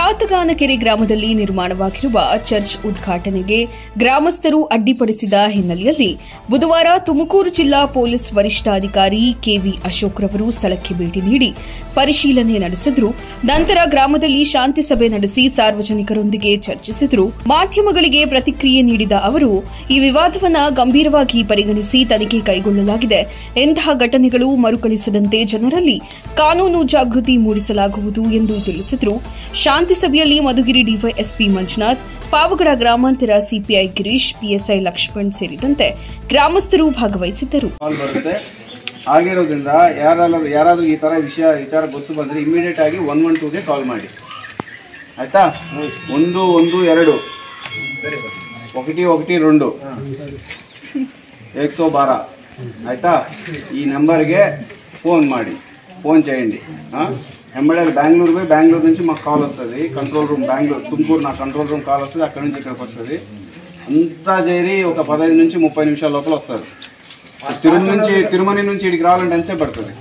ಸಾತಗಾನಕೆರೆ ಗ್ರಾಮದಲ್ಲಿ ನಿರ್ಮಾಣವಾಗಿರುವ ಚರ್ಚ್ ಉದ್ಘಾಟನೆಗೆ ಗ್ರಾಮಸ್ಥರು ಅಡ್ಡಿಪಡಿಸಿದ ಹಿನ್ನೆಲೆಯಲ್ಲಿ ಬುಧವಾರ ತುಮಕೂರು ಜಿಲ್ಲಾ ಪೊಲೀಸ್ ವರಿಷ್ಠಾಧಿಕಾರಿ ಕೆವಿ ಅಶೋಕ್ ರವರು ಸ್ಥಳಕ್ಕೆ ಭೇಟಿ ನೀಡಿ ಪರಿಶೀಲನೆ ನಡೆಸಿದರು. ನಂತರ ಗ್ರಾಮದಲ್ಲಿ ಶಾಂತಿ ಸಭೆ ನಡೆಸಿ ಸಾರ್ವಜನಿಕರೊಂದಿಗೆ ಚರ್ಚಿಸಿದರು. ಮಾಧ್ಯಮಗಳಿಗೆ ಪ್ರತಿಕ್ರಿಯೆ ನೀಡಿದ ಅವರು, ಈ ವಿವಾದವನ್ನು ಗಂಭೀರವಾಗಿ ಪರಿಗಣಿಸಿ ತನಿಖೆ ಕೈಗೊಳ್ಳಲಾಗಿದೆ. ಇಂತಹ ಘಟನೆಗಳು ಮರುಕಳಿಸದಂತೆ ಜನರಲ್ಲಿ ಕಾನೂನು ಜಾಗೃತಿ ಮೂಡಿಸಲಾಗುವುದು ಎಂದು ತಿಳಿಸಿದರು. ಶಾಂತಿ ಸಭೆಯಲ್ಲಿ ಮಧುಗಿರಿ ಡಿವೈಎಸ್ಪಿ ಮಂಜುನಾಥ್, ಪಾವಗಡ ಗ್ರಾಮಾಂತರ ಸಿಪಿಐ ಗಿರೀಶ್, ಪಿಎಸ್ಐ ಲಕ್ಷ್ಮಣ್ ಸೇರಿದಂತೆ ಗ್ರಾಮಸ್ಥರು ಭಾಗವಹಿಸಿದ್ದರು. ಆಗಿರೋದ್ರಿಂದ ಯಾರಾದ್ರೂ ಈ ತರ ವಿಚಾರ ಗೊತ್ತು ಬಂದ್ರೆ ಇಮಿಡಿಯೇಟ್ ಆಗಿ 112ಗೆ ಕಾಲ್ ಮಾಡಿ, ಆಯ್ತಾ? 112 112 112 ಆಯ್ತಾ? ఈ నెంబర్కి ఫోన్ ಮಾಡಿ ఫోన్ చేయండి. ఎంబడే బెంగళూరు నుంచి మాకు కాల్ వస్తుంది. కంట్రోల్ రూమ్ బెంగళూరు, తుమ్కూరు నా కంట్రోల్ రూమ్ కాల్ వస్తుంది. అక్కడి నుంచి ఇక్కడికి వస్తుంది. అంతా చేరి ఒక 15 నుంచి 30 నిమిషాల లోపల వస్తారు. తిరుమల నుంచి ఇక్కడికి రావాలంటే ఎంతసేపు పడుతుంది?